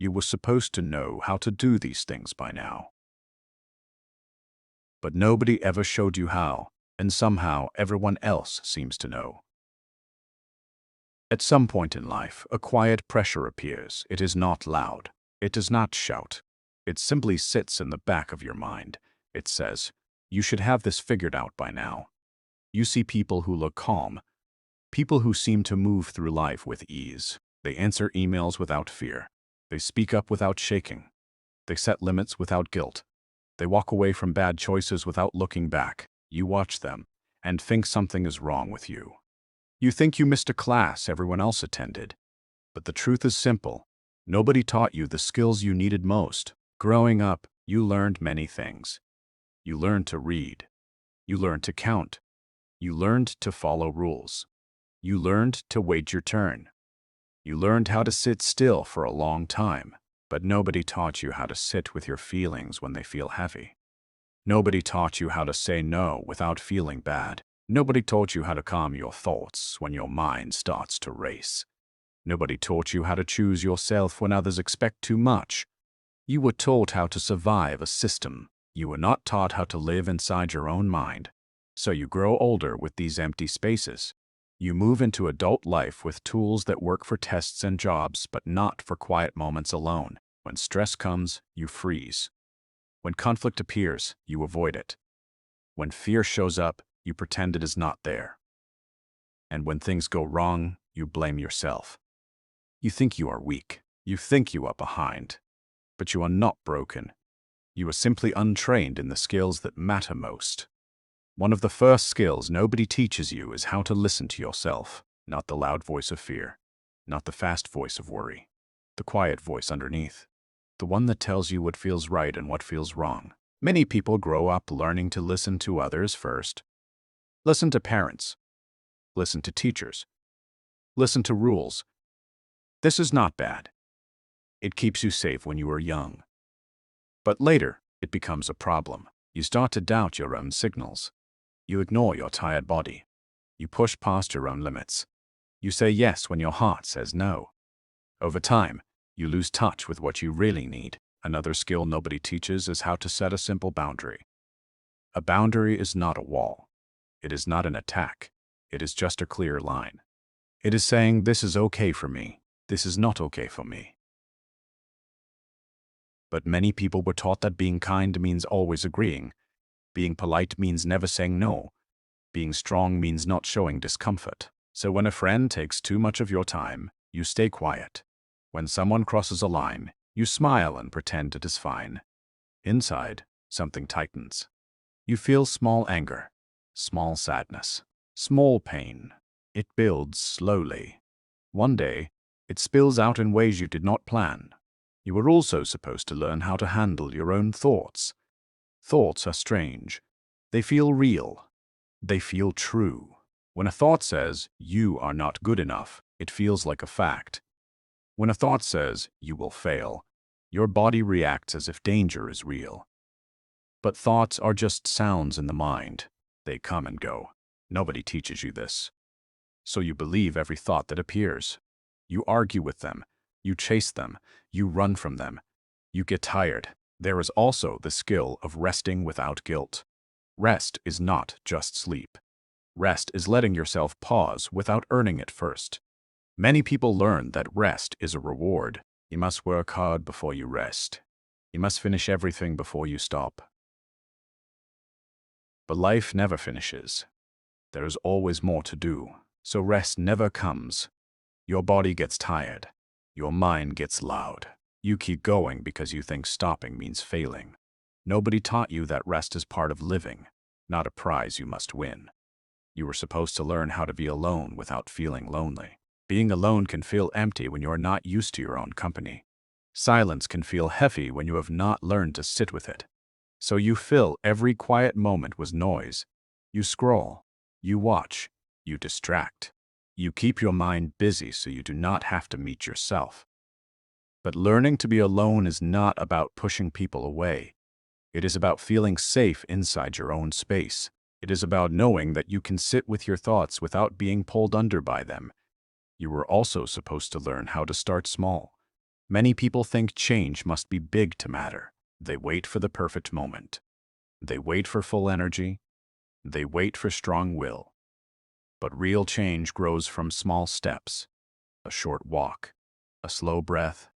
You were supposed to know how to do these things by now. But nobody ever showed you how, and somehow everyone else seems to know. At some point in life, a quiet pressure appears. It is not loud. It does not shout. It simply sits in the back of your mind. It says, "You should have this figured out by now." You see people who look calm, people who seem to move through life with ease. They answer emails without fear. They speak up without shaking. They set limits without guilt. They walk away from bad choices without looking back. You watch them and think something is wrong with you. You think you missed a class everyone else attended. But the truth is simple. Nobody taught you the skills you needed most. Growing up, you learned many things. You learned to read. You learned to count. You learned to follow rules. You learned to wait your turn. You learned how to sit still for a long time, but nobody taught you how to sit with your feelings when they feel heavy. Nobody taught you how to say no without feeling bad. Nobody taught you how to calm your thoughts when your mind starts to race. Nobody taught you how to choose yourself when others expect too much. You were taught how to survive a system. You were not taught how to live inside your own mind. So you grow older with these empty spaces. You move into adult life with tools that work for tests and jobs, but not for quiet moments alone. When stress comes, you freeze. When conflict appears, you avoid it. When fear shows up, you pretend it is not there. And when things go wrong, you blame yourself. You think you are weak. You think you are behind. But you are not broken. You are simply untrained in the skills that matter most. One of the first skills nobody teaches you is how to listen to yourself, not the loud voice of fear, not the fast voice of worry, the quiet voice underneath, the one that tells you what feels right and what feels wrong. Many people grow up learning to listen to others first. Listen to parents. Listen to teachers. Listen to rules. This is not bad. It keeps you safe when you are young. But later, it becomes a problem. You start to doubt your own signals. You ignore your tired body. You push past your own limits. You say yes when your heart says no. Over time, you lose touch with what you really need. Another skill nobody teaches is how to set a simple boundary. A boundary is not a wall. It is not an attack. It is just a clear line. It is saying, this is okay for me. This is not okay for me. But many people were taught that being kind means always agreeing. Being polite means never saying no. Being strong means not showing discomfort. So when a friend takes too much of your time, you stay quiet. When someone crosses a line, you smile and pretend it is fine. Inside, something tightens. You feel small anger, small sadness, small pain. It builds slowly. One day, it spills out in ways you did not plan. You were also supposed to learn how to handle your own thoughts. Thoughts are strange. They feel real. They feel true. When a thought says, you are not good enough, it feels like a fact. When a thought says, you will fail, your body reacts as if danger is real. But thoughts are just sounds in the mind. They come and go. Nobody teaches you this. So you believe every thought that appears. You argue with them. You chase them. You run from them. You get tired. There is also the skill of resting without guilt. Rest is not just sleep. Rest is letting yourself pause without earning it first. Many people learn that rest is a reward. You must work hard before you rest. You must finish everything before you stop. But life never finishes. There is always more to do, so rest never comes. Your body gets tired. Your mind gets loud. You keep going because you think stopping means failing. Nobody taught you that rest is part of living, not a prize you must win. You were supposed to learn how to be alone without feeling lonely. Being alone can feel empty when you are not used to your own company. Silence can feel heavy when you have not learned to sit with it. So you fill every quiet moment with noise. You scroll. You watch. You distract. You keep your mind busy so you do not have to meet yourself. But learning to be alone is not about pushing people away. It is about feeling safe inside your own space. It is about knowing that you can sit with your thoughts without being pulled under by them. You were also supposed to learn how to start small. Many people think change must be big to matter. They wait for the perfect moment. They wait for full energy. They wait for strong will. But real change grows from small steps. A short walk, a slow breath,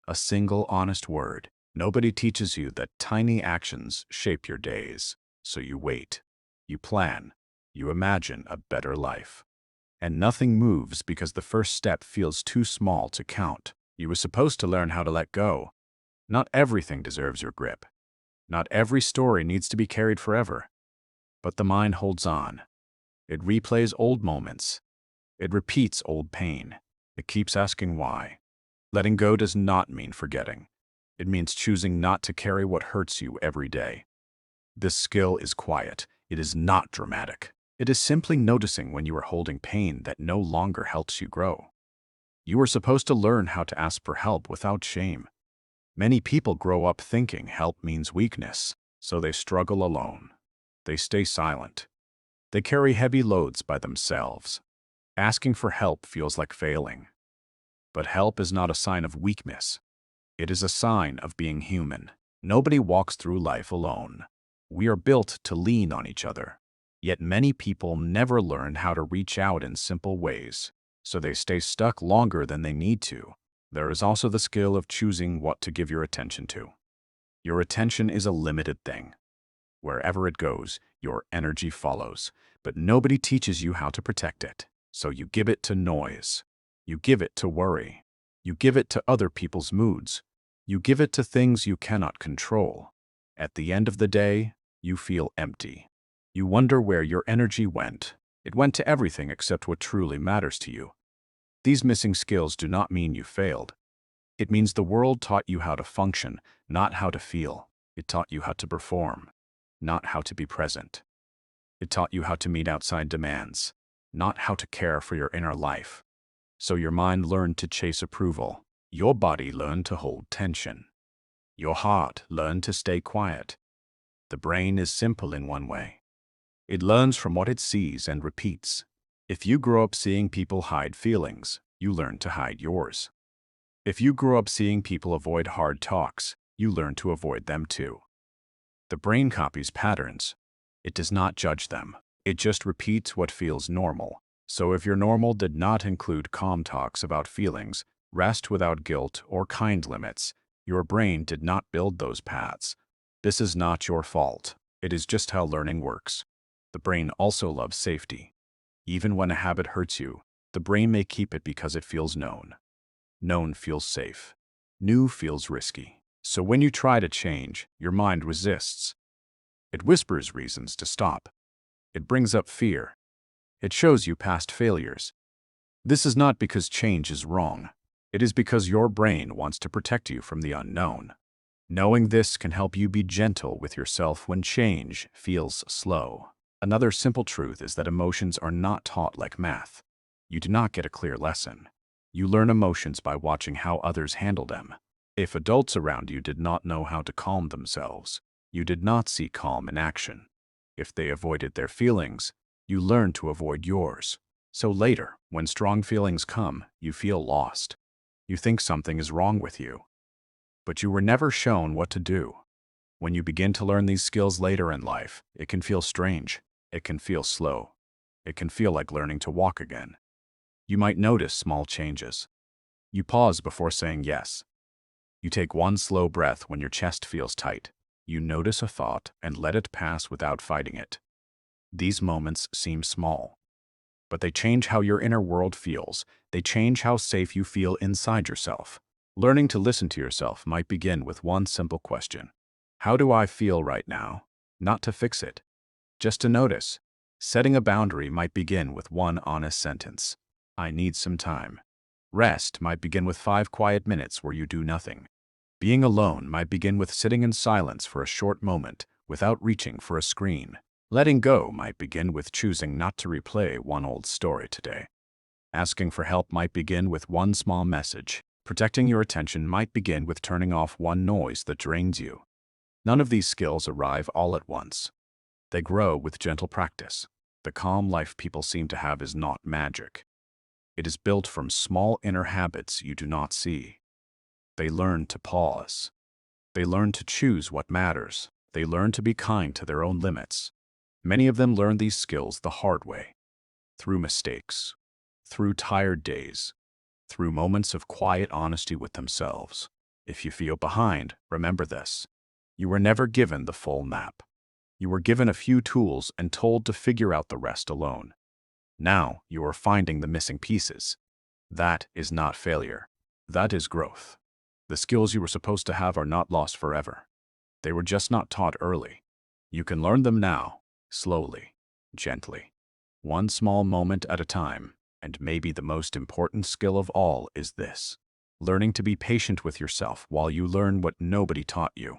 a single honest word. Nobody teaches you that tiny actions shape your days. So you wait, you plan, you imagine a better life. And nothing moves because the first step feels too small to count. You were supposed to learn how to let go. Not everything deserves your grip. Not every story needs to be carried forever. But the mind holds on. It replays old moments. It repeats old pain. It keeps asking why. Letting go does not mean forgetting. It means choosing not to carry what hurts you every day. This skill is quiet. It is not dramatic. It is simply noticing when you are holding pain that no longer helps you grow. You are supposed to learn how to ask for help without shame. Many people grow up thinking help means weakness, so they struggle alone. They stay silent. They carry heavy loads by themselves. Asking for help feels like failing. But help is not a sign of weakness. It is a sign of being human. Nobody walks through life alone. We are built to lean on each other. Yet many people never learn how to reach out in simple ways, so they stay stuck longer than they need to. There is also the skill of choosing what to give your attention to. Your attention is a limited thing. Wherever it goes, your energy follows, but nobody teaches you how to protect it. So you give it to noise. You give it to worry. You give it to other people's moods. You give it to things you cannot control. At the end of the day, you feel empty. You wonder where your energy went. It went to everything except what truly matters to you. These missing skills do not mean you failed. It means the world taught you how to function, not how to feel. It taught you how to perform, not how to be present. It taught you how to meet outside demands, not how to care for your inner life. So your mind learned to chase approval. Your body learned to hold tension. Your heart learned to stay quiet. The brain is simple in one way. It learns from what it sees and repeats. If you grow up seeing people hide feelings, you learn to hide yours. If you grow up seeing people avoid hard talks, you learn to avoid them too. The brain copies patterns. It does not judge them. It just repeats what feels normal. So if your normal did not include calm talks about feelings, rest without guilt, or kind limits, your brain did not build those paths. This is not your fault. It is just how learning works. The brain also loves safety. Even when a habit hurts you, the brain may keep it because it feels known. Known feels safe. New feels risky. So when you try to change, your mind resists. It whispers reasons to stop. It brings up fear. It shows you past failures. This is not because change is wrong. It is because your brain wants to protect you from the unknown. Knowing this can help you be gentle with yourself when change feels slow. Another simple truth is that emotions are not taught like math. You do not get a clear lesson. You learn emotions by watching how others handle them. If adults around you did not know how to calm themselves, you did not see calm in action. If they avoided their feelings, you learned to avoid yours. So later, when strong feelings come, you feel lost. You think something is wrong with you. But you were never shown what to do. When you begin to learn these skills later in life, it can feel strange. It can feel slow. It can feel like learning to walk again. You might notice small changes. You pause before saying yes. You take one slow breath when your chest feels tight. You notice a thought and let it pass without fighting it. These moments seem small, but they change how your inner world feels. They change how safe you feel inside yourself. Learning to listen to yourself might begin with one simple question. How do I feel right now? Not to fix it, just to notice. Setting a boundary might begin with one honest sentence. I need some time. Rest might begin with 5 quiet minutes where you do nothing. Being alone might begin with sitting in silence for a short moment without reaching for a screen. Letting go might begin with choosing not to replay one old story today. Asking for help might begin with one small message. Protecting your attention might begin with turning off one noise that drains you. None of these skills arrive all at once. They grow with gentle practice. The calm life people seem to have is not magic. It is built from small inner habits you do not see. They learn to pause. They learn to choose what matters. They learn to be kind to their own limits. Many of them learn these skills the hard way, through mistakes, through tired days, through moments of quiet honesty with themselves. If you feel behind, remember this. You were never given the full map. You were given a few tools and told to figure out the rest alone. Now you are finding the missing pieces. That is not failure. That is growth. The skills you were supposed to have are not lost forever. They were just not taught early. You can learn them now, slowly, gently, one small moment at a time. And maybe the most important skill of all is this: learning to be patient with yourself while you learn what nobody taught you.